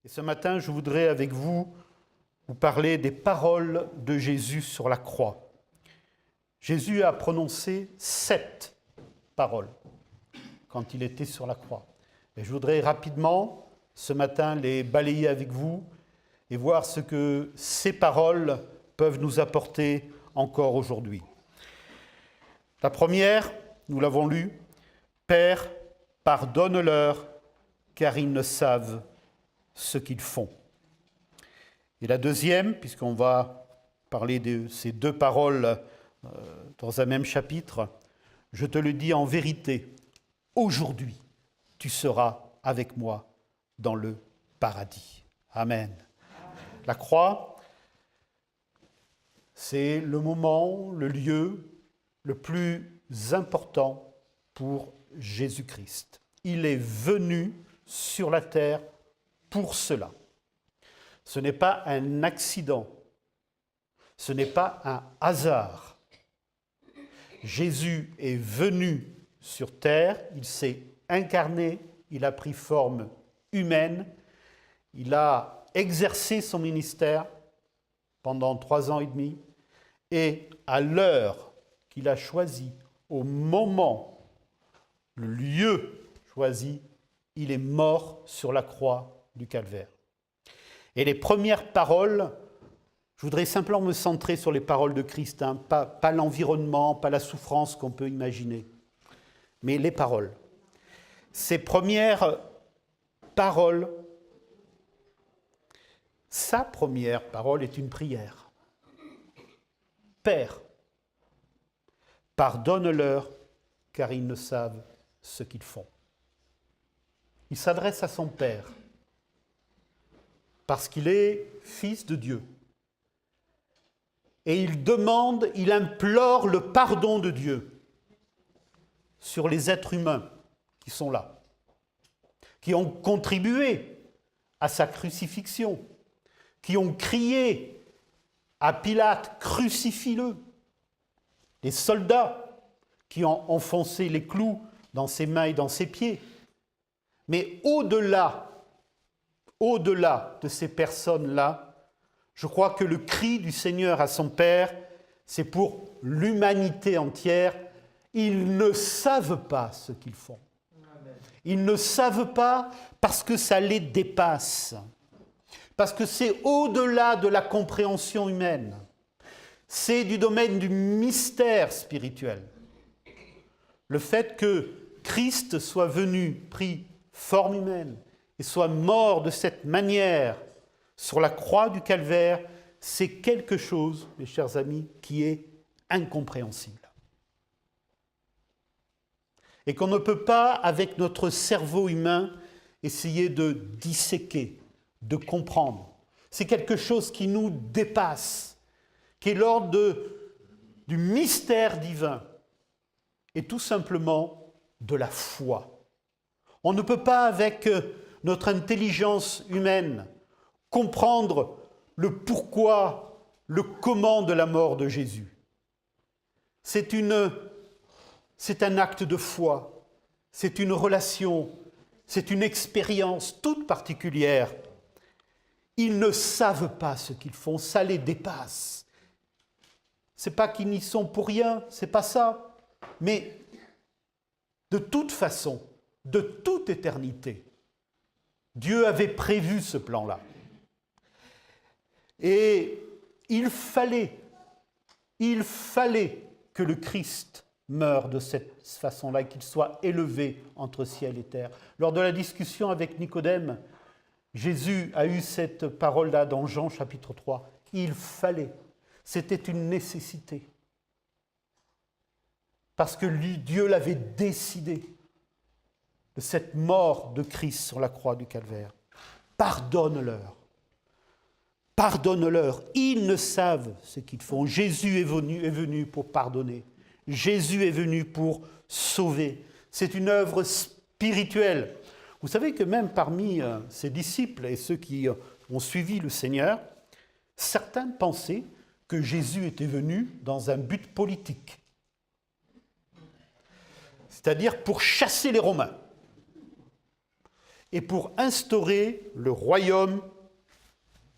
Et ce matin, je voudrais avec vous parler des paroles de Jésus sur la croix. Jésus a prononcé 7 paroles quand il était sur la croix. Et je voudrais rapidement, ce matin, les balayer avec vous et voir ce que ces paroles peuvent nous apporter encore aujourd'hui. La première, nous l'avons lu, « Père, pardonne-leur, car ils ne savent ce qu'ils font. » Et la deuxième, puisqu'on va parler de ces 2 paroles dans un même chapitre, « Je te le dis en vérité, aujourd'hui, tu seras avec moi dans le paradis. » Amen. La croix, c'est le moment, le lieu le plus important pour Jésus-Christ. Il est venu sur la terre pour cela. Ce n'est pas un accident, ce n'est pas un hasard. Jésus est venu sur terre, il s'est incarné, il a pris forme humaine, il a exercé son ministère pendant 3 ans et demi, et à l'heure qu'il a choisie, au moment, le lieu choisi, il est mort sur la croix du Calvaire. Et les premières paroles, je voudrais simplement me centrer sur les paroles de Christ, pas l'environnement, pas la souffrance qu'on peut imaginer, mais les paroles. Ces premières paroles, sa première parole est une prière. Père, pardonne-leur, car ils ne savent ce qu'ils font. Il s'adresse à son Père, parce qu'il est fils de Dieu. Et il demande, il implore le pardon de Dieu sur les êtres humains qui sont là, qui ont contribué à sa crucifixion, qui ont crié à Pilate, crucifie-le. Les soldats qui ont enfoncé les clous dans ses mains et dans ses pieds. Mais au-delà de ces personnes-là, je crois que le cri du Seigneur à son Père, c'est pour l'humanité entière. Ils ne savent pas ce qu'ils font. Ils ne savent pas parce que ça les dépasse. Parce que c'est au-delà de la compréhension humaine. C'est du domaine du mystère spirituel. Le fait que Christ soit venu, pris forme humaine, et soit mort de cette manière sur la croix du Calvaire, c'est quelque chose, mes chers amis, qui est incompréhensible. Et qu'on ne peut pas, avec notre cerveau humain, essayer de disséquer, de comprendre. C'est quelque chose qui nous dépasse, qui est l'ordre du mystère divin, et tout simplement de la foi. On ne peut pas, avec notre intelligence humaine, comprendre le pourquoi, le comment de la mort de Jésus. C'est un acte de foi, c'est une relation, c'est une expérience toute particulière. Ils ne savent pas ce qu'ils font, ça les dépasse. C'est pas qu'ils n'y sont pour rien, c'est pas ça. Mais de toute façon, de toute éternité, Dieu avait prévu ce plan-là. Et il fallait que le Christ meure de cette façon-là et qu'il soit élevé entre ciel et terre. Lors de la discussion avec Nicodème, Jésus a eu cette parole-là dans Jean chapitre 3. Il fallait, c'était une nécessité. Parce que lui, Dieu l'avait décidé de cette mort de Christ sur la croix du Calvaire. Pardonne-leur. Pardonne-leur. Ils ne savent ce qu'ils font. Jésus est venu pour pardonner. Jésus est venu pour sauver. C'est une œuvre spirituelle. Vous savez que même parmi ses disciples et ceux qui ont suivi le Seigneur, certains pensaient que Jésus était venu dans un but politique. C'est-à-dire pour chasser les Romains. et pour instaurer le royaume,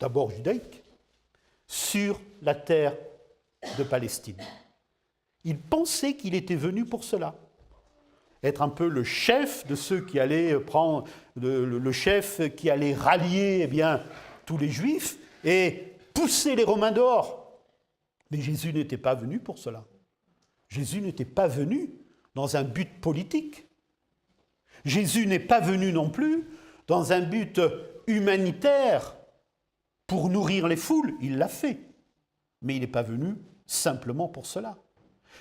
d'abord judaïque, sur la terre de Palestine. Il pensait qu'il était venu pour cela. Être un peu le chef de ceux qui allaient prendre, le chef qui allait rallier tous les Juifs et pousser les Romains dehors. Mais Jésus n'était pas venu pour cela. Jésus n'était pas venu dans un but politique. Jésus n'est pas venu non plus dans un but humanitaire pour nourrir les foules. Il l'a fait. Mais il n'est pas venu simplement pour cela.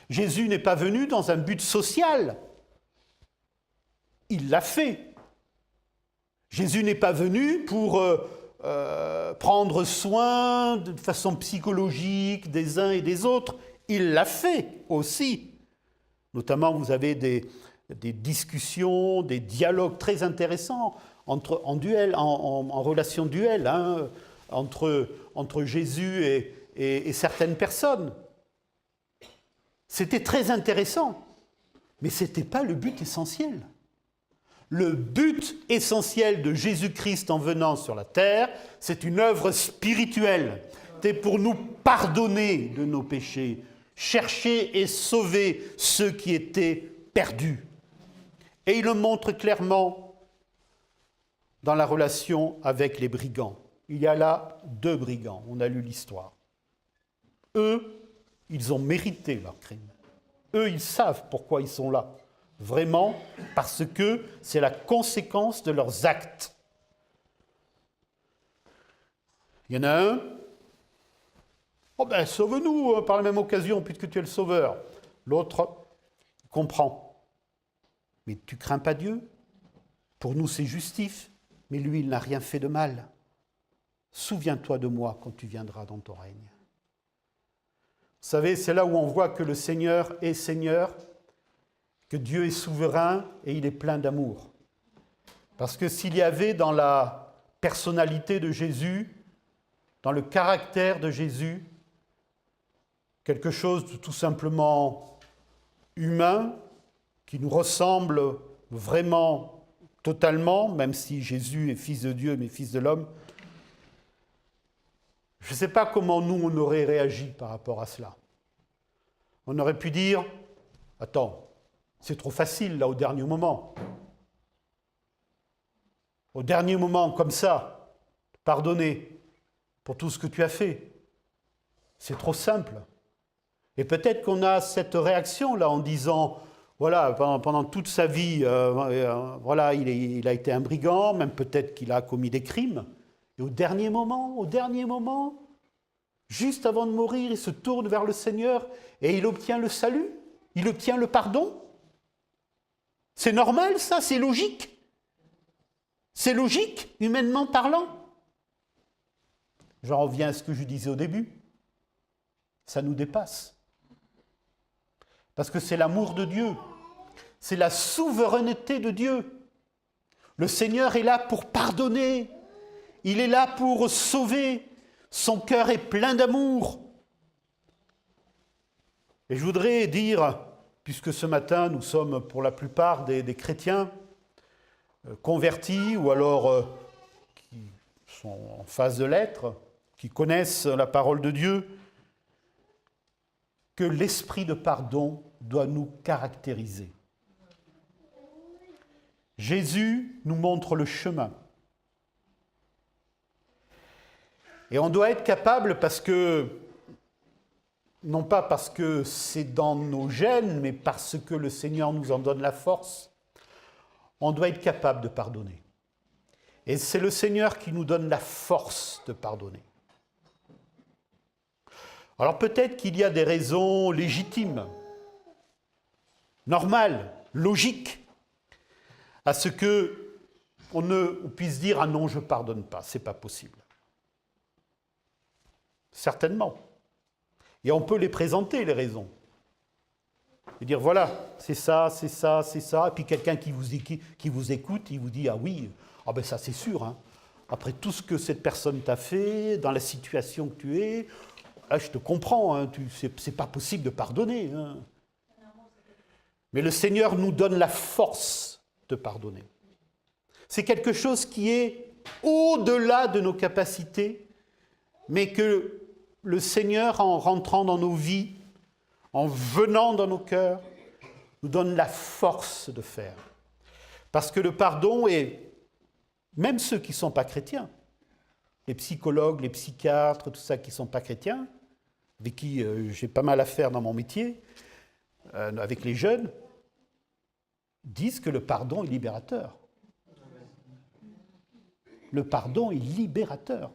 Jésus n'est pas venu dans un but social. Il l'a fait. Jésus n'est pas venu pour prendre soin de façon psychologique des uns et des autres. Il l'a fait aussi. Notamment, vous avez des discussions, des dialogues très intéressants en relation duel, entre Jésus et certaines personnes. C'était très intéressant, mais ce n'était pas le but essentiel. Le but essentiel de Jésus-Christ en venant sur la terre, c'est une œuvre spirituelle. C'est pour nous pardonner de nos péchés, chercher et sauver ceux qui étaient perdus. Et il le montre clairement dans la relation avec les brigands. Il y a là 2 brigands, on a lu l'histoire. Eux, ils ont mérité leur crime. Eux, ils savent pourquoi ils sont là. Vraiment, parce que c'est la conséquence de leurs actes. Il y en a un, « Oh ben, sauve-nous par la même occasion, puisque tu es le sauveur. » L'autre comprend. « Mais tu crains pas Dieu? Pour nous, c'est justif, mais lui, il n'a rien fait de mal. Souviens-toi de moi quand tu viendras dans ton règne. » Vous savez, c'est là où on voit que le Seigneur est Seigneur, que Dieu est souverain et il est plein d'amour. Parce que s'il y avait dans la personnalité de Jésus, dans le caractère de Jésus, quelque chose de tout simplement humain, qui nous ressemble vraiment totalement, même si Jésus est fils de Dieu mais fils de l'homme, je ne sais pas comment nous on aurait réagi par rapport à cela. On aurait pu dire, attends, c'est trop facile, là, au dernier moment. Au dernier moment, comme ça, pardonner pour tout ce que tu as fait. C'est trop simple. Et peut-être qu'on a cette réaction-là en disant, voilà, pendant toute sa vie, voilà, il a été un brigand, même peut-être qu'il a commis des crimes. Et au dernier moment, juste avant de mourir, il se tourne vers le Seigneur et il obtient le salut, il obtient le pardon. C'est normal, ça, c'est logique. C'est logique, humainement parlant. J'en reviens à ce que je disais au début. Ça nous dépasse. Parce que c'est l'amour de Dieu. C'est la souveraineté de Dieu. Le Seigneur est là pour pardonner. Il est là pour sauver. Son cœur est plein d'amour. Et je voudrais dire, puisque ce matin nous sommes pour la plupart des chrétiens convertis ou alors qui sont en phase de l'être, qui connaissent la parole de Dieu, que l'esprit de pardon doit nous caractériser. Jésus nous montre le chemin. Et on doit être capable non pas parce que c'est dans nos gènes, mais parce que le Seigneur nous en donne la force, on doit être capable de pardonner. Et c'est le Seigneur qui nous donne la force de pardonner. Alors peut-être qu'il y a des raisons légitimes, normales, logiques, à ce qu'on puisse dire « Ah non, je ne pardonne pas, ce n'est pas possible ». Certainement. Et on peut les présenter, les raisons. Et dire, voilà, c'est ça, c'est ça, c'est ça. Et puis quelqu'un qui vous écoute, il vous dit, ah oui, ah ben ça c'est sûr. Hein. Après tout ce que cette personne t'a fait, dans la situation que tu es, là je te comprends, hein, c'est pas possible de pardonner. Hein. Mais le Seigneur nous donne la force de pardonner. C'est quelque chose qui est au-delà de nos capacités, mais que le Seigneur, en rentrant dans nos vies, en venant dans nos cœurs, nous donne la force de faire. Parce que le pardon est, même ceux qui ne sont pas chrétiens, les psychologues, les psychiatres, tout ça qui ne sont pas chrétiens, avec qui j'ai pas mal à faire dans mon métier, avec les jeunes, disent que le pardon est libérateur. Le pardon est libérateur.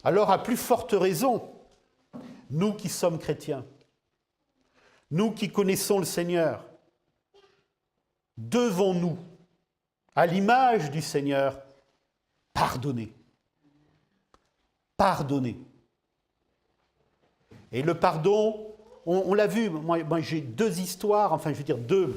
Alors, à plus forte raison, nous qui sommes chrétiens, nous qui connaissons le Seigneur, devons-nous, à l'image du Seigneur, pardonner. Pardonner. Et le pardon, on l'a vu, moi j'ai deux histoires, enfin je veux dire deux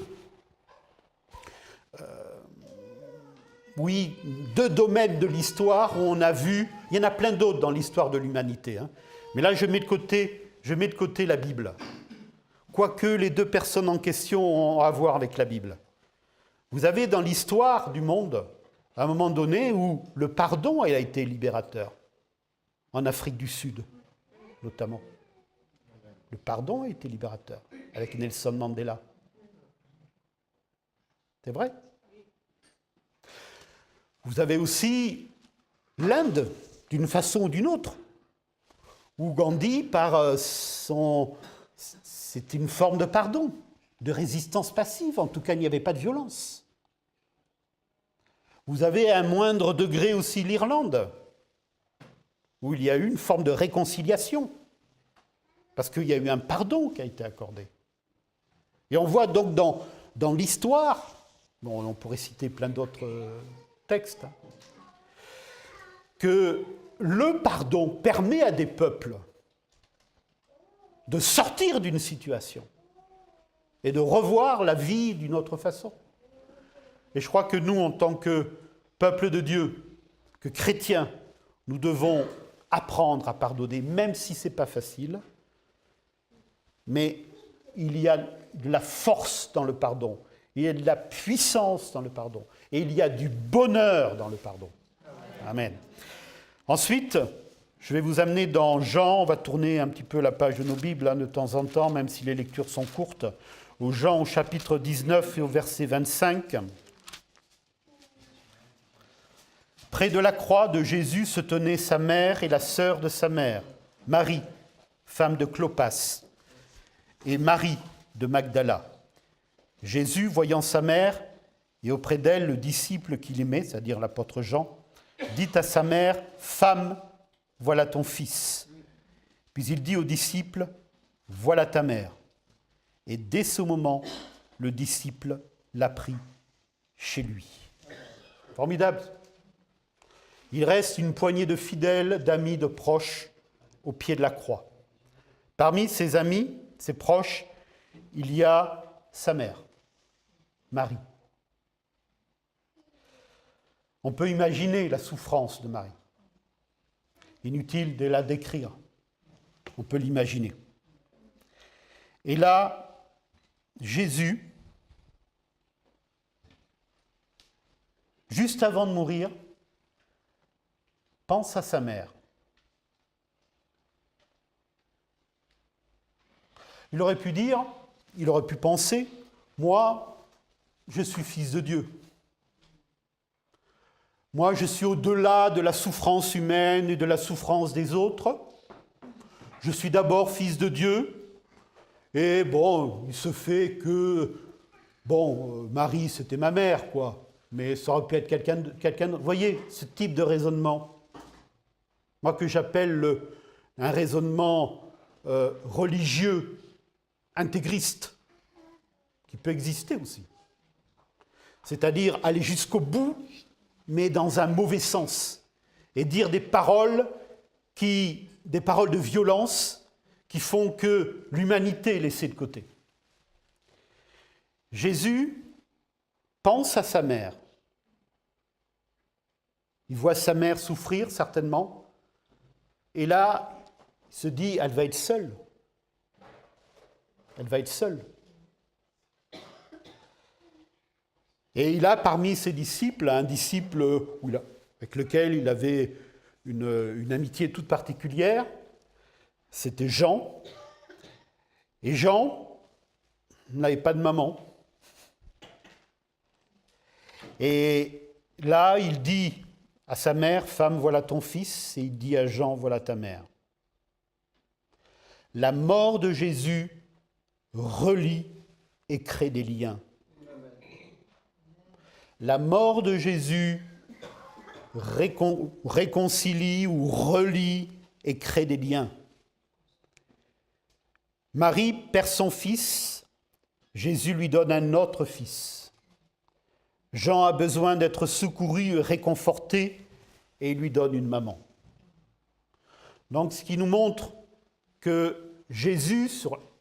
domaines de l'histoire où on a vu, il y en a plein d'autres dans l'histoire de l'humanité, hein, mais là je mets de côté la Bible. Quoique les deux personnes en question ont à voir avec la Bible. Vous avez dans l'histoire du monde, à un moment donné, où le pardon a été libérateur, en Afrique du Sud, notamment. Le pardon a été libérateur, avec Nelson Mandela. C'est vrai. Vous avez aussi l'Inde, d'une façon ou d'une autre, où Gandhi, c'est une forme de pardon, de résistance passive, en tout cas il n'y avait pas de violence. Vous avez à un moindre degré aussi l'Irlande, où il y a eu une forme de réconciliation, parce qu'il y a eu un pardon qui a été accordé. Et on voit donc dans l'histoire, bon, on pourrait citer plein d'autres textes, que le pardon permet à des peuples de sortir d'une situation et de revoir la vie d'une autre façon. Et je crois que nous, en tant que peuple de Dieu, que chrétiens, nous devons apprendre à pardonner, même si ce n'est pas facile, mais il y a de la force dans le pardon, il y a de la puissance dans le pardon, et il y a du bonheur dans le pardon. Amen. Ensuite, je vais vous amener dans Jean, on va tourner un petit peu la page de nos Bibles hein, de temps en temps, même si les lectures sont courtes, au Jean au chapitre 19 et au verset 25. Près de la croix de Jésus se tenaient sa mère et la sœur de sa mère, Marie, femme de Clopas, et Marie de Magdala. Jésus, voyant sa mère, et auprès d'elle le disciple qu'il aimait, c'est-à-dire l'apôtre Jean, dit à sa mère, « Femme, voilà ton fils. » Puis il dit au disciple, « Voilà ta mère. » Et dès ce moment, le disciple l'a pris chez lui. Formidable. Il reste une poignée de fidèles, d'amis, de proches au pied de la croix. Parmi ses amis, ses proches, il y a sa mère, Marie. On peut imaginer la souffrance de Marie. Inutile de la décrire. On peut l'imaginer. Et là, Jésus, juste avant de mourir, pense à sa mère. Il aurait pu dire, il aurait pu penser, moi, je suis fils de Dieu. Moi, je suis au-delà de la souffrance humaine et de la souffrance des autres. Je suis d'abord fils de Dieu. Et bon, il se fait que, Marie, c'était ma mère, quoi. Mais ça aurait pu être quelqu'un d'autre. Vous voyez, ce type de raisonnement. Moi, que j'appelle un raisonnement religieux, intégriste, qui peut exister aussi. C'est-à-dire aller jusqu'au bout, mais dans un mauvais sens, et dire des paroles de violence qui font que l'humanité est laissée de côté. Jésus pense à sa mère. Il voit sa mère souffrir, certainement, et là, il se dit, elle va être seule. Elle va être seule. Et il a parmi ses disciples un disciple avec lequel il avait une amitié toute particulière. C'était Jean. Et Jean n'avait pas de maman. Et là, il dit à sa mère, « Femme, voilà ton fils », et il dit à Jean, « Voilà ta mère ». La mort de Jésus relie et crée des liens. La mort de Jésus réconcilie ou relie et crée des liens. Marie perd son fils, Jésus lui donne un autre fils. Jean a besoin d'être secouru et réconforté, et il lui donne une maman. Donc, ce qui nous montre que Jésus,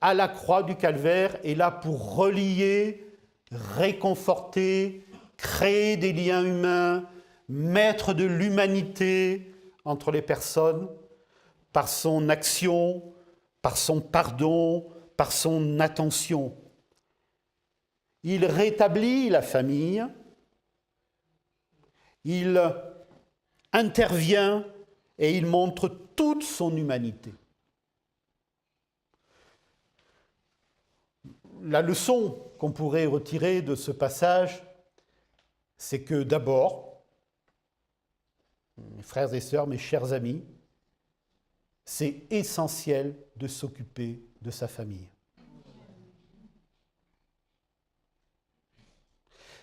à la croix du Calvaire, est là pour relier, réconforter, créer des liens humains, mettre de l'humanité entre les personnes, par son action, par son pardon, par son attention. Il rétablit la famille, il intervient et il montre toute son humanité. La leçon qu'on pourrait retirer de ce passage, c'est que d'abord, mes frères et sœurs, mes chers amis, c'est essentiel de s'occuper de sa famille.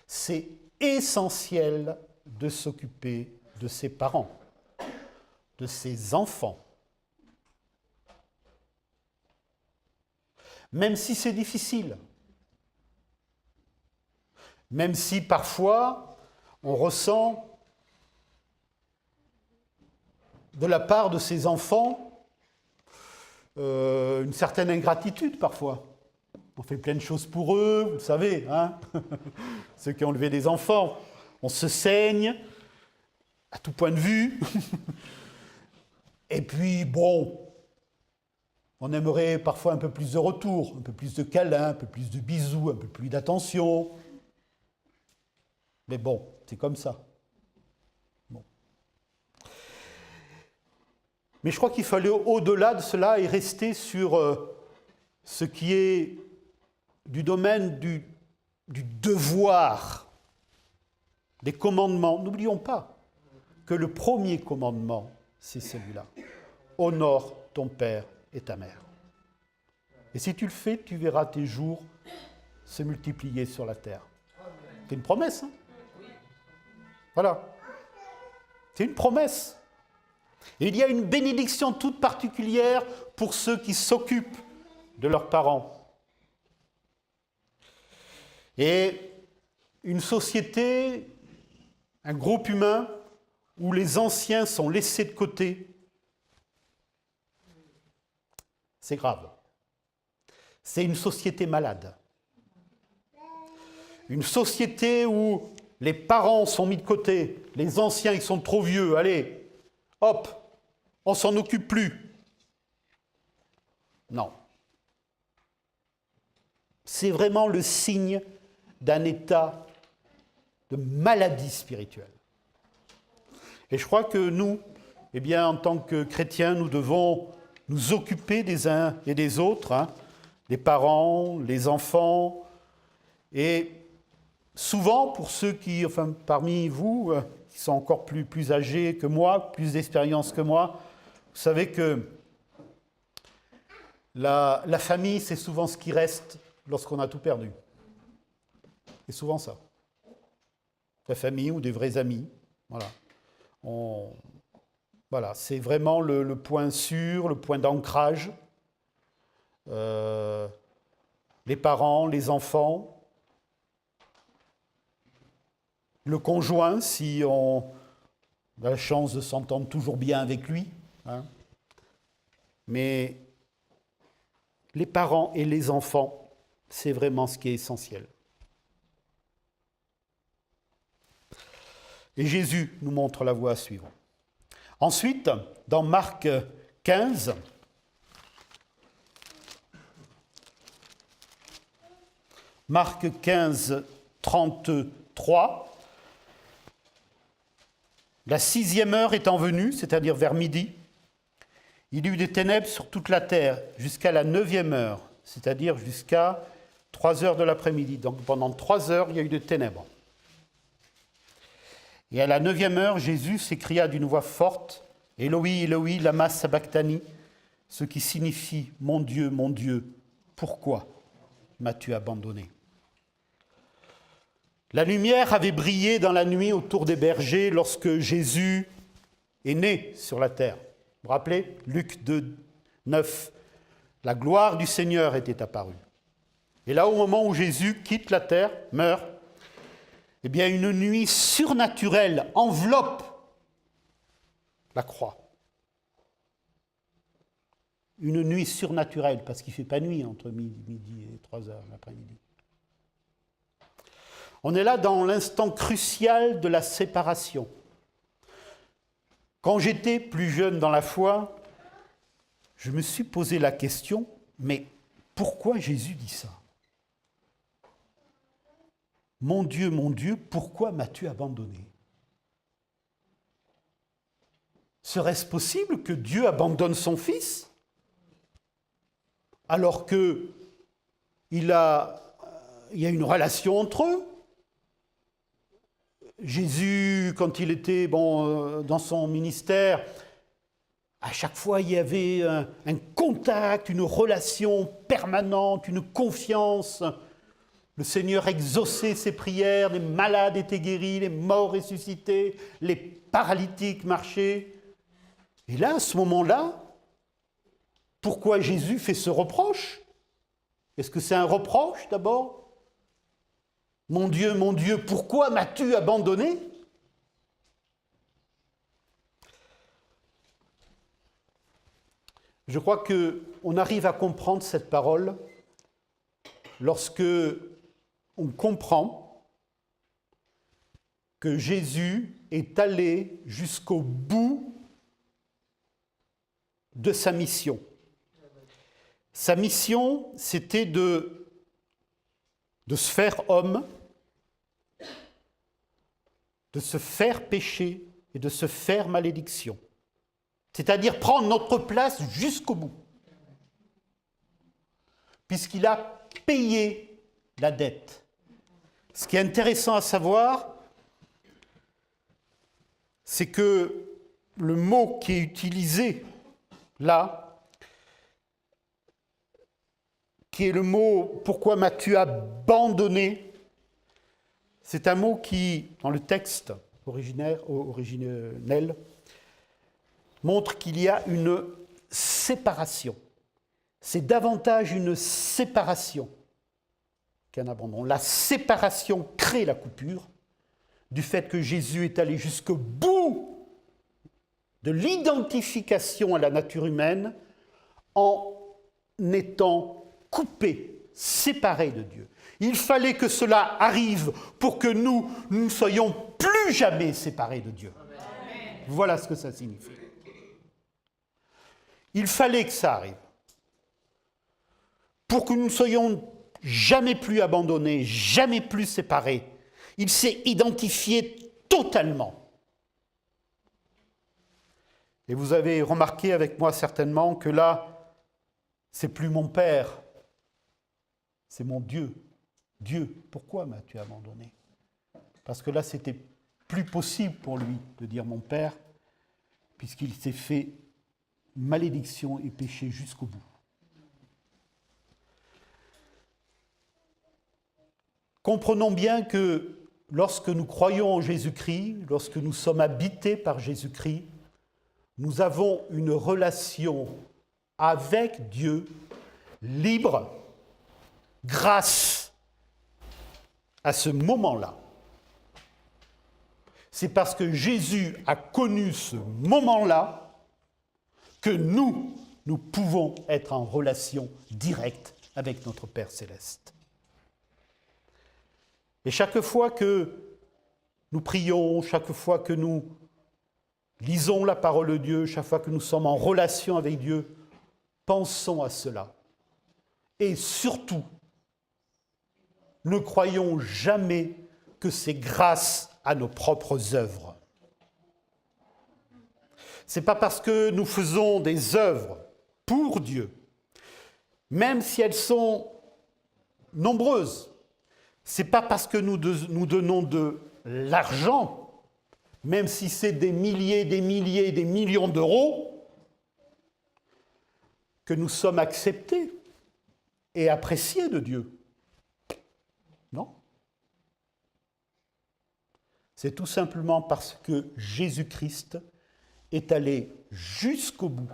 C'est essentiel de s'occuper de ses parents, de ses enfants. Même si c'est difficile, même si parfois on ressent de la part de ses enfants une certaine ingratitude parfois. On fait plein de choses pour eux, vous le savez, hein. Ceux qui ont élevé des enfants, on se saigne à tout point de vue. Et puis, bon, on aimerait parfois un peu plus de retour, un peu plus de câlins, un peu plus de bisous, un peu plus d'attention. Mais bon, c'est comme ça. Bon. Mais je crois qu'il fallait, au-delà de cela, et rester sur ce qui est du domaine du devoir, des commandements. N'oublions pas que le premier commandement, c'est celui-là. Honore ton père et ta mère. Et si tu le fais, tu verras tes jours se multiplier sur la terre. C'est une promesse, hein ? Voilà. C'est une promesse. Et il y a une bénédiction toute particulière pour ceux qui s'occupent de leurs parents. Et une société, un groupe humain où les anciens sont laissés de côté, c'est grave. C'est une société malade. Une société où les parents sont mis de côté, les anciens ils sont trop vieux, allez, hop, on s'en occupe plus. Non. C'est vraiment le signe d'un état de maladie spirituelle. Et je crois que nous, eh bien, en tant que chrétiens, nous devons nous occuper des uns et des autres, hein, les parents, les enfants, et souvent, pour ceux qui, enfin, parmi vous, qui sont encore plus âgés que moi, plus d'expérience que moi, vous savez que la famille, c'est souvent ce qui reste lorsqu'on a tout perdu. C'est souvent ça. La famille ou des vrais amis. Voilà. Voilà, c'est vraiment le point sûr, le point d'ancrage. Les parents, les enfants, le conjoint, si on a la chance de s'entendre toujours bien avec lui. Hein. Mais les parents et les enfants, c'est vraiment ce qui est essentiel. Et Jésus nous montre la voie à suivre. Ensuite, dans Marc 15, Marc 15, 33 3. La 6e heure étant venue, c'est-à-dire vers midi, il y eut des ténèbres sur toute la terre jusqu'à la 9e heure, c'est-à-dire jusqu'à 3 heures de l'après-midi. Donc pendant 3 heures, il y a eu des ténèbres. Et à la 9e heure, Jésus s'écria d'une voix forte, « Eloi, Eloi, lama sabachthani », ce qui signifie « Mon Dieu, pourquoi m'as-tu abandonné ?» La lumière avait brillé dans la nuit autour des bergers lorsque Jésus est né sur la terre. Vous vous rappelez ? Luc 2, 9. La gloire du Seigneur était apparue. Et là, au moment où Jésus quitte la terre, meurt, eh bien, une nuit surnaturelle enveloppe la croix. Une nuit surnaturelle, parce qu'il ne fait pas nuit entre midi et 3 heures l'après-midi. On est là dans l'instant crucial de la séparation. Quand j'étais plus jeune dans la foi, je me suis posé la question, mais pourquoi Jésus dit ça ? Mon Dieu, pourquoi m'as-tu abandonné ? Serait-ce possible que Dieu abandonne son Fils alors qu'il y a une relation entre eux ? Jésus, quand il était dans son ministère, à chaque fois, il y avait un contact, une relation permanente, une confiance. Le Seigneur exauçait ses prières, les malades étaient guéris, les morts ressuscités, les paralytiques marchaient. Et là, à ce moment-là, pourquoi Jésus fait ce reproche ? Est-ce que c'est un reproche d'abord ? Mon Dieu, pourquoi m'as-tu abandonné ? Je crois qu'on arrive à comprendre cette parole lorsque on comprend que Jésus est allé jusqu'au bout de sa mission. Sa mission, c'était de se faire homme, de se faire péché et de se faire malédiction. C'est-à-dire prendre notre place jusqu'au bout. Puisqu'il a payé la dette. Ce qui est intéressant à savoir, c'est que le mot qui est utilisé là, qui est le mot « Pourquoi m'as-tu abandonné ?» c'est un mot qui, dans le texte originel, montre qu'il y a une séparation. C'est davantage une séparation qu'un abandon. La séparation crée la coupure du fait que Jésus est allé jusqu'au bout de l'identification à la nature humaine en étant coupé, séparé de Dieu. Il fallait que cela arrive pour que nous ne soyons plus jamais séparés de Dieu. Amen. Voilà ce que ça signifie. Il fallait que ça arrive. Pour que nous ne soyons jamais plus abandonnés, jamais plus séparés. Il s'est identifié totalement. Et vous avez remarqué avec moi certainement que là, c'est plus mon Père, c'est mon Dieu. Dieu, pourquoi m'as-tu abandonné ? Parce que là, c'était plus possible pour lui de dire mon Père, puisqu'il s'est fait malédiction et péché jusqu'au bout. Comprenons bien que lorsque nous croyons en Jésus-Christ, lorsque nous sommes habités par Jésus-Christ, nous avons une relation avec Dieu libre grâce à ce moment-là. C'est parce que Jésus a connu ce moment-là que nous pouvons être en relation directe avec notre Père Céleste. Et chaque fois que nous prions, chaque fois que nous lisons la parole de Dieu, chaque fois que nous sommes en relation avec Dieu, pensons à cela. Et surtout, ne croyons jamais que c'est grâce à nos propres œuvres. Ce n'est pas parce que nous faisons des œuvres pour Dieu, même si elles sont nombreuses, ce n'est pas parce que nous donnons de l'argent, même si c'est des milliers, des millions d'euros, que nous sommes acceptés et appréciés de Dieu. Non. C'est tout simplement parce que Jésus-Christ est allé jusqu'au bout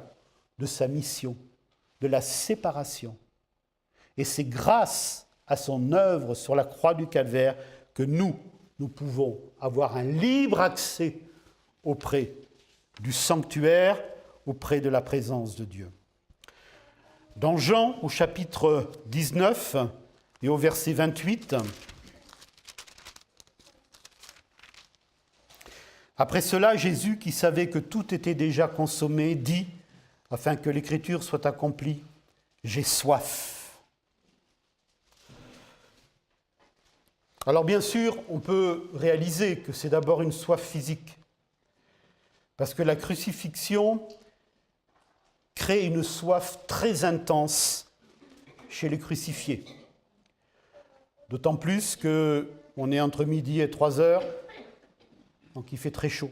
de sa mission, de la séparation. Et c'est grâce à son œuvre sur la croix du Calvaire que nous pouvons avoir un libre accès auprès du sanctuaire, auprès de la présence de Dieu. Dans Jean, au chapitre 19 et au verset 28, après cela, Jésus, qui savait que tout était déjà consommé, dit, afin que l'Écriture soit accomplie, « J'ai soif ». Alors bien sûr, on peut réaliser que c'est d'abord une soif physique, parce que la crucifixion crée une soif très intense chez les crucifiés. D'autant plus qu'on est entre midi et 3 heures, donc il fait très chaud.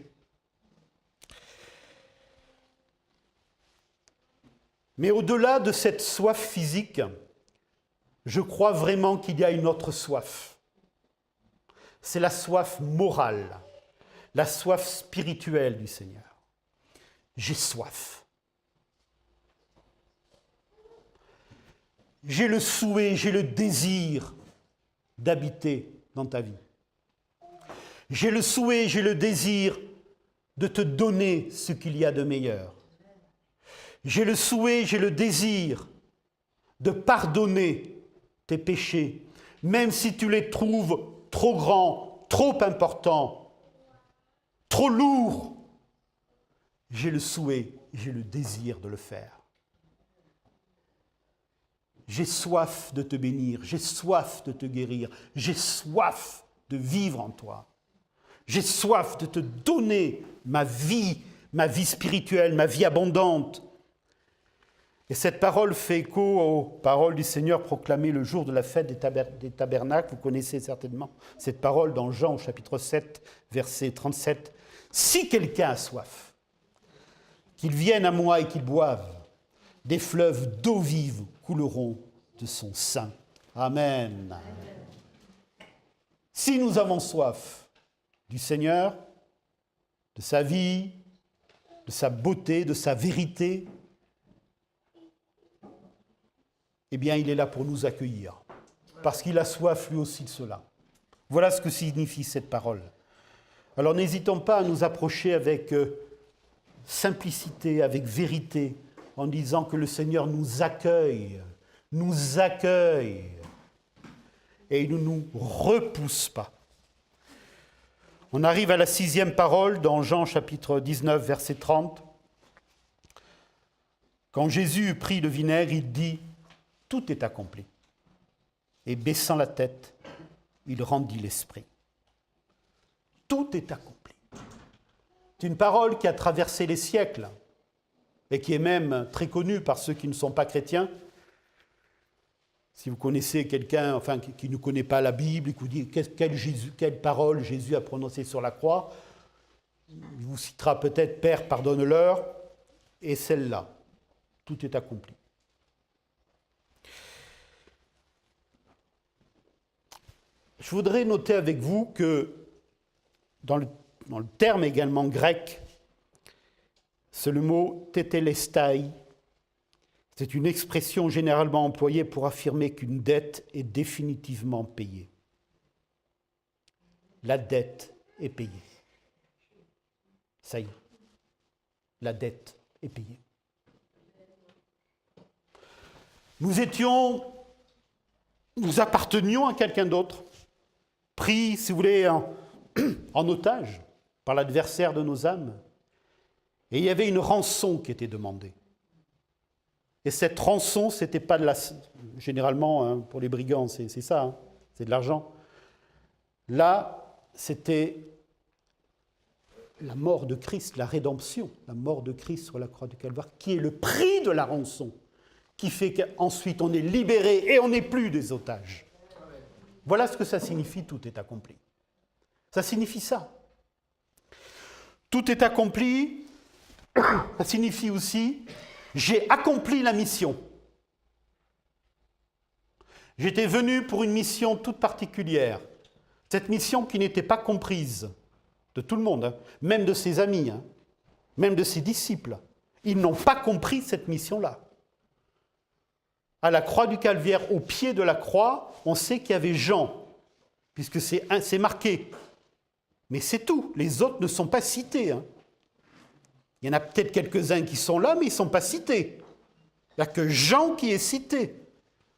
Mais au-delà de cette soif physique, je crois vraiment qu'il y a une autre soif. C'est la soif morale, la soif spirituelle du Seigneur. J'ai soif. J'ai le souhait, j'ai le désir d'habiter dans ta vie. J'ai le souhait, j'ai le désir de te donner ce qu'il y a de meilleur. J'ai le souhait, j'ai le désir de pardonner tes péchés, même si tu les trouves trop grands, trop importants, trop lourds. J'ai le souhait, j'ai le désir de le faire. J'ai soif de te bénir, j'ai soif de te guérir, j'ai soif de vivre en toi. J'ai soif de te donner ma vie spirituelle, ma vie abondante. Et cette parole fait écho aux paroles du Seigneur proclamées le jour de la fête des tabernacles. Vous connaissez certainement cette parole dans Jean au chapitre 7, verset 37. « Si quelqu'un a soif, qu'il vienne à moi et qu'il boive. Des fleuves d'eau vive couleront de son sein. » Amen. Amen. Si nous avons soif du Seigneur, de sa vie, de sa beauté, de sa vérité, eh bien, il est là pour nous accueillir, parce qu'il a soif lui aussi de cela. Voilà ce que signifie cette parole. Alors n'hésitons pas à nous approcher avec simplicité, avec vérité, en disant que le Seigneur nous accueille, et il ne nous repousse pas. On arrive à la 6e parole dans Jean chapitre 19, verset 30. Quand Jésus eut pris le vinaigre, il dit « Tout est accompli ». Et baissant la tête, il rendit l'esprit. Tout est accompli. C'est une parole qui a traversé les siècles et qui est même très connue par ceux qui ne sont pas chrétiens. Si vous connaissez quelqu'un qui ne connaît pas la Bible et qui vous dit quelle parole Jésus a prononcée sur la croix, il vous citera peut-être « Père, pardonne-leur » et celle-là. Tout est accompli. Je voudrais noter avec vous que dans le terme également grec, c'est le mot « tétélestai ». C'est une expression généralement employée pour affirmer qu'une dette est définitivement payée. La dette est payée. Ça y est, la dette est payée. Nous appartenions à quelqu'un d'autre, pris, si vous voulez, en otage par l'adversaire de nos âmes. Et il y avait une rançon qui était demandée. Et cette rançon, ce n'était pas de la... Généralement, pour les brigands, c'est ça, c'est de l'argent. Là, c'était la mort de Christ, la rédemption, la mort de Christ sur la croix du Calvaire, qui est le prix de la rançon, qui fait qu'ensuite on est libéré et on n'est plus des otages. Voilà ce que ça signifie, tout est accompli. Ça signifie ça. Tout est accompli, ça signifie aussi, j'ai accompli la mission. J'étais venu pour une mission toute particulière. Cette mission qui n'était pas comprise de tout le monde, hein, même de ses amis, hein, même de ses disciples. Ils n'ont pas compris cette mission-là. À la croix du Calvaire, au pied de la croix, on sait qu'il y avait Jean, puisque c'est marqué. Mais c'est tout, les autres ne sont pas cités. Hein. Il y en a peut-être quelques-uns qui sont là, mais ils ne sont pas cités. Il n'y a que Jean qui est cité.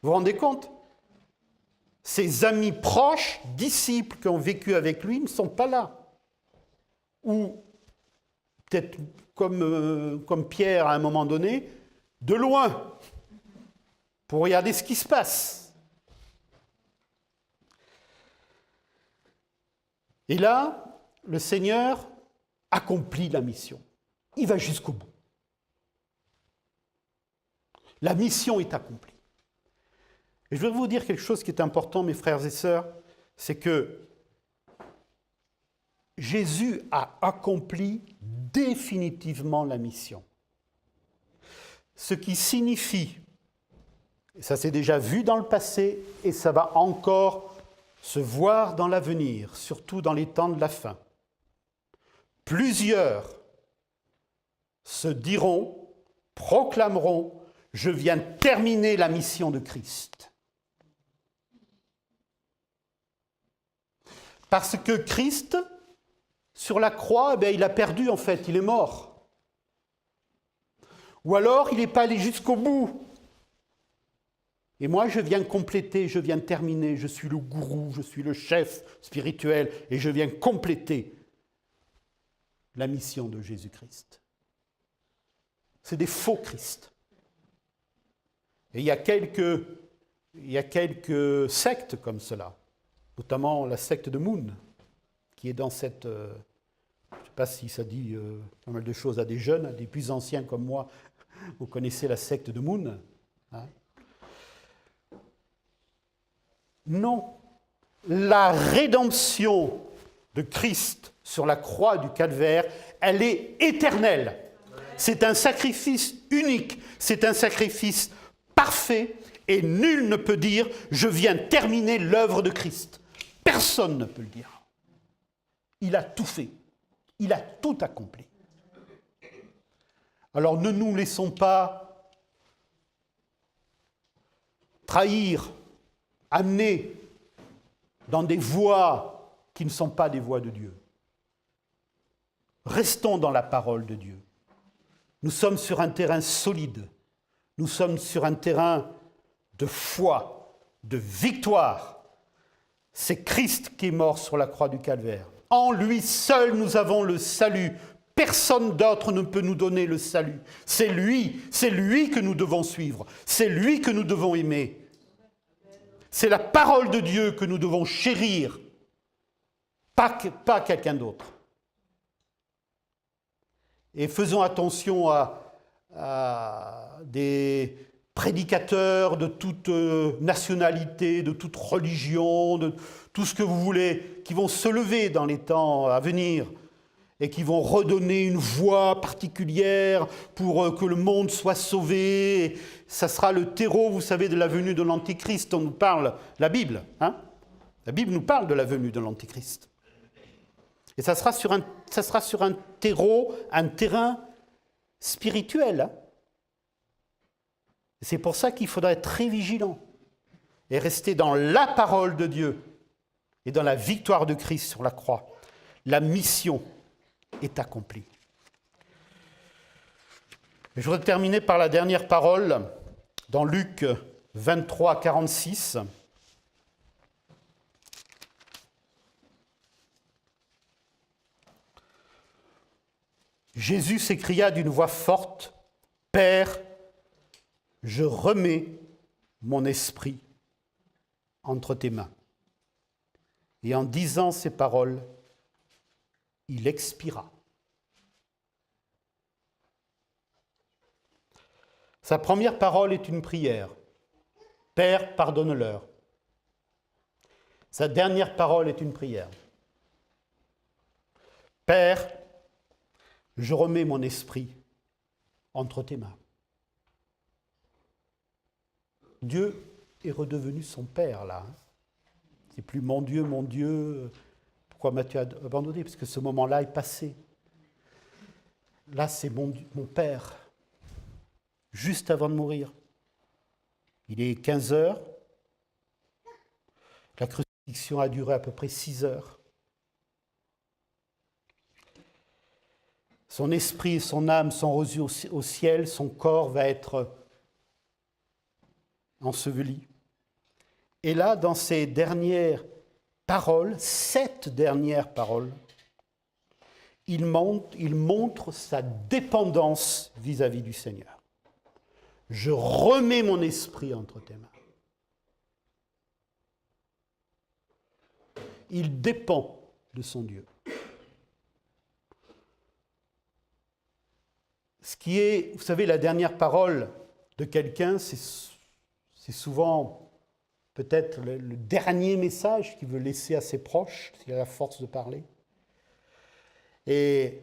Vous vous rendez compte ? Ses amis proches, disciples qui ont vécu avec lui, ne sont pas là. Ou peut-être comme Pierre à un moment donné, de loin, pour regarder ce qui se passe. Et là, le Seigneur accomplit la mission. Il va jusqu'au bout. La mission est accomplie. Et je voudrais vous dire quelque chose qui est important, mes frères et sœurs, c'est que Jésus a accompli définitivement la mission. Ce qui signifie, et ça s'est déjà vu dans le passé, et ça va encore se voir dans l'avenir, surtout dans les temps de la fin. Plusieurs se diront, proclameront, je viens terminer la mission de Christ. Parce que Christ, sur la croix, il a perdu en fait, il est mort. Ou alors il n'est pas allé jusqu'au bout. Et moi je viens compléter, je viens terminer, je suis le gourou, je suis le chef spirituel et je viens compléter la mission de Jésus-Christ. C'est des faux Christ. Et il y a quelques sectes comme cela, notamment la secte de Moon, qui est dans cette... je ne sais pas si ça dit pas mal de choses à des jeunes, à des plus anciens comme moi. Vous connaissez la secte de Moon, hein? Non. La rédemption de Christ sur la croix du Calvaire, elle est éternelle. C'est un sacrifice unique, c'est un sacrifice parfait, et nul ne peut dire « je viens terminer l'œuvre de Christ ». Personne ne peut le dire. Il a tout fait. Il a tout accompli. Alors ne nous laissons pas trahir, amener dans des voies qui ne sont pas des voies de Dieu. Restons dans la parole de Dieu. Nous sommes sur un terrain solide. Nous sommes sur un terrain de foi, de victoire. C'est Christ qui est mort sur la croix du Calvaire. En lui seul, nous avons le salut. Personne d'autre ne peut nous donner le salut. C'est lui que nous devons suivre. C'est lui que nous devons aimer. C'est la parole de Dieu que nous devons chérir, pas quelqu'un d'autre. Et faisons attention à des prédicateurs de toute nationalité, de toute religion, de tout ce que vous voulez, qui vont se lever dans les temps à venir et qui vont redonner une voix particulière pour que le monde soit sauvé. Ça sera le terreau, vous savez, de la venue de l'Antichrist dont nous parle la Bible. Hein? La Bible nous parle de la venue de l'Antichrist. Et ça sera sur un terreau, un terrain spirituel. Hein? C'est pour ça qu'il faudra être très vigilant et rester dans la parole de Dieu et dans la victoire de Christ sur la croix. La mission est accomplie. Et je voudrais terminer par la dernière parole dans Luc 23, 46. Jésus s'écria d'une voix forte, « Père, je remets mon esprit entre tes mains. » Et en disant ces paroles, il expira. Sa première parole est une prière. Père, pardonne-leur. Sa dernière parole est une prière. Père, je remets mon esprit entre tes mains. Dieu est redevenu son Père, là. C'est plus mon Dieu, pourquoi m'as-tu abandonné? Parce que ce moment-là est passé. Là, c'est mon Père, juste avant de mourir. Il est 15 heures. La crucifixion a duré à peu près 6 heures. Son esprit et son âme sont reçus au ciel, son corps va être enseveli. Et là, dans ces dernières paroles, 7 dernières paroles, il montre sa dépendance vis-à-vis du Seigneur. Je remets mon esprit entre tes mains. Il dépend de son Dieu. Ce qui est, vous savez, la dernière parole de quelqu'un, c'est souvent peut-être le dernier message qu'il veut laisser à ses proches, s'il a la force de parler. Et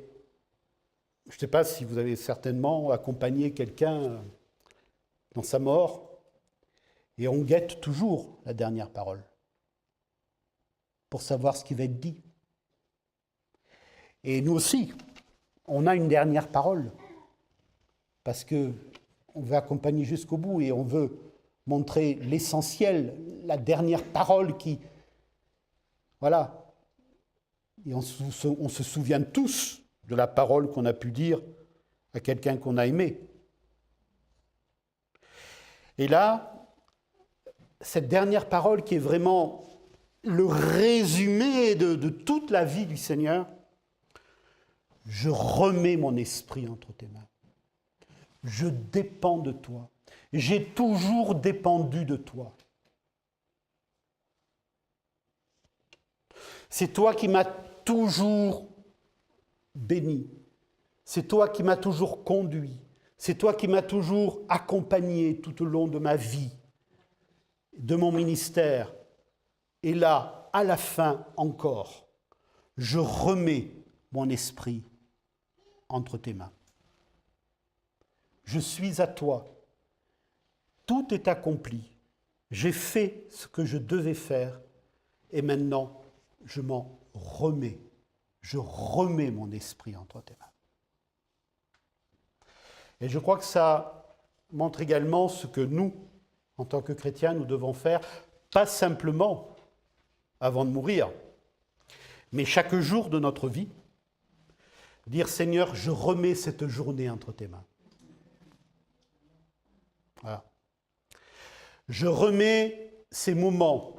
je ne sais pas si vous avez certainement accompagné quelqu'un dans sa mort, et on guette toujours la dernière parole pour savoir ce qui va être dit. Et nous aussi, on a une dernière parole, parce qu'on veut accompagner jusqu'au bout et on veut montrer l'essentiel, la dernière parole qui... Voilà. Et on se souvient tous de la parole qu'on a pu dire à quelqu'un qu'on a aimé. Et là, cette dernière parole qui est vraiment le résumé de toute la vie du Seigneur, je remets mon esprit entre tes mains. Je dépends de toi. J'ai toujours dépendu de toi. C'est toi qui m'as toujours béni. C'est toi qui m'as toujours conduit. C'est toi qui m'as toujours accompagné tout au long de ma vie, de mon ministère. Et là, à la fin encore, je remets mon esprit entre tes mains. Je suis à toi. Tout est accompli. J'ai fait ce que je devais faire et maintenant, je m'en remets. Je remets mon esprit entre tes mains. Et je crois que ça montre également ce que nous, en tant que chrétiens, nous devons faire, pas simplement avant de mourir, mais chaque jour de notre vie, dire « Seigneur, je remets cette journée entre tes mains. » Voilà. Je remets ces moments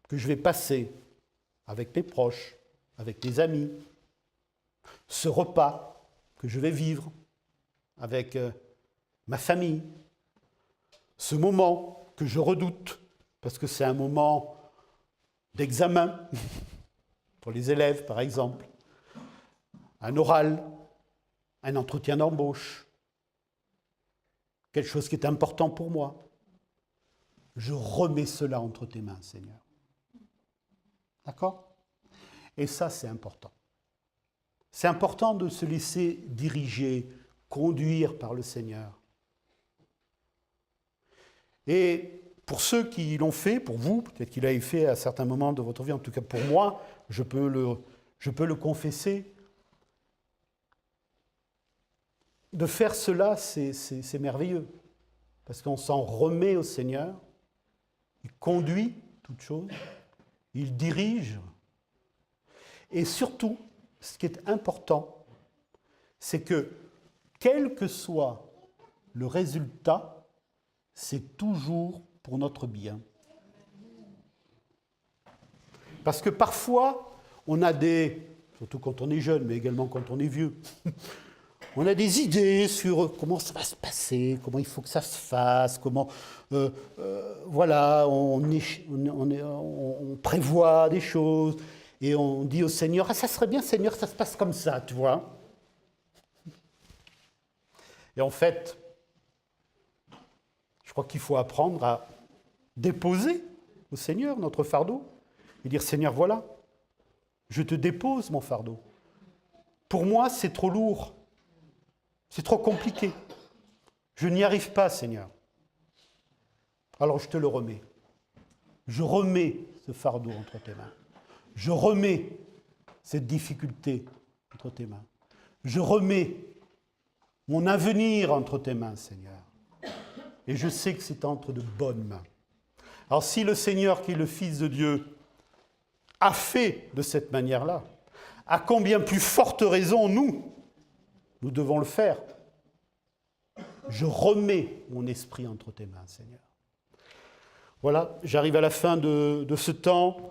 que je vais passer avec mes proches, avec mes amis, ce repas que je vais vivre avec ma famille, ce moment que je redoute, parce que c'est un moment d'examen, pour les élèves par exemple, un oral, un entretien d'embauche, quelque chose qui est important pour moi. Je remets cela entre tes mains, Seigneur. D'accord ? Et ça, c'est important. C'est important de se laisser diriger, conduire par le Seigneur. Et pour ceux qui l'ont fait, pour vous, peut-être qu'il l'a fait à certains moments de votre vie, en tout cas pour moi, je peux le confesser. De faire cela, c'est merveilleux, parce qu'on s'en remet au Seigneur, il conduit toutes choses, il dirige, et surtout, ce qui est important, c'est que, quel que soit le résultat, c'est toujours pour notre bien. Parce que parfois, on a surtout quand on est jeune, mais également quand on est vieux, on a des idées sur comment ça va se passer, comment il faut que ça se fasse, comment voilà, on prévoit des choses et on dit au Seigneur, ah, ça serait bien Seigneur, ça se passe comme ça, tu vois. Et en fait, je crois qu'il faut apprendre à déposer au Seigneur notre fardeau et dire, Seigneur, voilà, je te dépose mon fardeau. Pour moi, c'est trop lourd, c'est trop compliqué. Je n'y arrive pas, Seigneur. Alors je te le remets. Je remets ce fardeau entre tes mains. Je remets cette difficulté entre tes mains. Je remets mon avenir entre tes mains, Seigneur. Et je sais que c'est entre de bonnes mains. Alors si le Seigneur, qui est le Fils de Dieu, a fait de cette manière-là, à combien plus forte raison, nous devons le faire. Je remets mon esprit entre tes mains, Seigneur. Voilà, j'arrive à la fin de ce temps.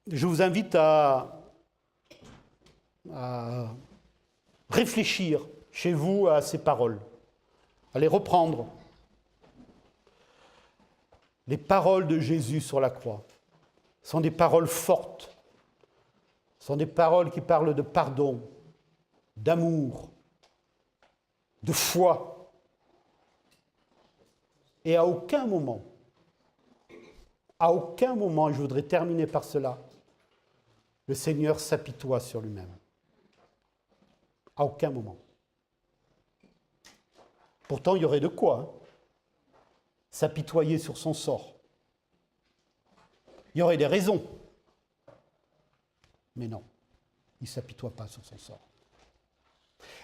Je vous invite à réfléchir chez vous à ces paroles, à les reprendre. Les paroles de Jésus sur la croix sont des paroles fortes, sont des paroles qui parlent de pardon, d'amour, de foi. Et à aucun moment, et je voudrais terminer par cela, le Seigneur s'apitoie sur lui-même. À aucun moment. Pourtant, il y aurait de quoi s'apitoyer sur son sort. Il y aurait des raisons. Mais non, il ne s'apitoie pas sur son sort.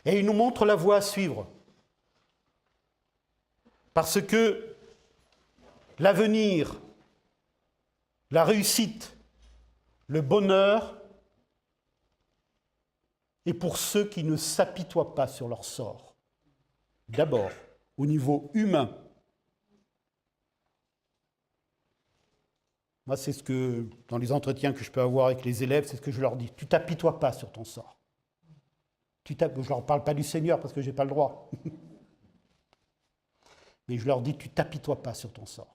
Et il nous montre la voie à suivre. Parce que l'avenir, la réussite, le bonheur est pour ceux qui ne s'apitoient pas sur leur sort. D'abord, au niveau humain. Moi, c'est ce que, dans les entretiens que je peux avoir avec les élèves, c'est ce que je leur dis. Tu ne t'apitoies pas sur ton sort. Je ne leur parle pas du Seigneur parce que je n'ai pas le droit. Mais je leur dis, tu ne t'apitoies pas sur ton sort.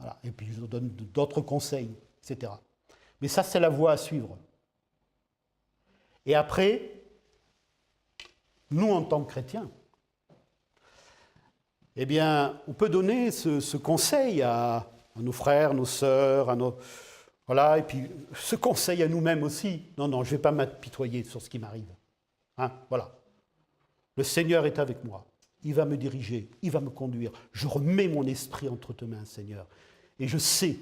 Voilà. Et puis je leur donne d'autres conseils, etc. Mais ça, c'est la voie à suivre. Et après, nous, en tant que chrétiens, eh bien, on peut donner ce conseil à nos frères, nos sœurs, voilà, et puis ce conseil à nous-mêmes aussi. Non, je ne vais pas m'apitoyer sur ce qui m'arrive. Voilà. Le Seigneur est avec moi. Il va me diriger, il va me conduire. Je remets mon esprit entre tes mains, Seigneur. Et je sais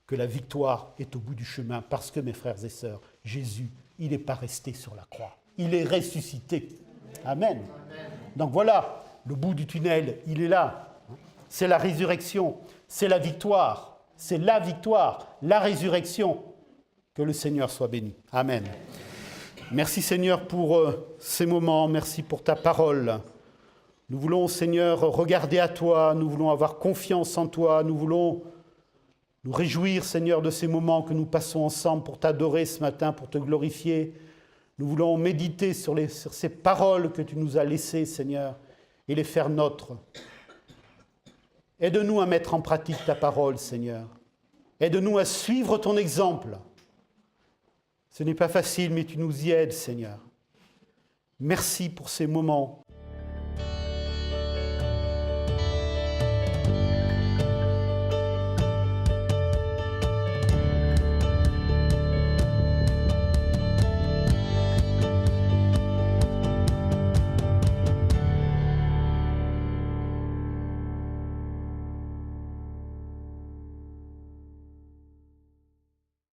que la victoire est au bout du chemin parce que, mes frères et sœurs, Jésus, il n'est pas resté sur la croix. Il est ressuscité. Amen. Donc voilà, le bout du tunnel, il est là. C'est la résurrection, c'est la victoire. C'est la victoire, la résurrection. Que le Seigneur soit béni. Amen. Merci Seigneur pour ces moments, merci pour ta parole. Nous voulons Seigneur regarder à toi, nous voulons avoir confiance en toi, nous voulons nous réjouir Seigneur de ces moments que nous passons ensemble pour t'adorer ce matin, pour te glorifier. Nous voulons méditer sur ces paroles que tu nous as laissées Seigneur et les faire nôtres. Aide-nous à mettre en pratique ta parole Seigneur. Aide-nous à suivre ton exemple. Ce n'est pas facile, mais tu nous y aides, Seigneur. Merci pour ces moments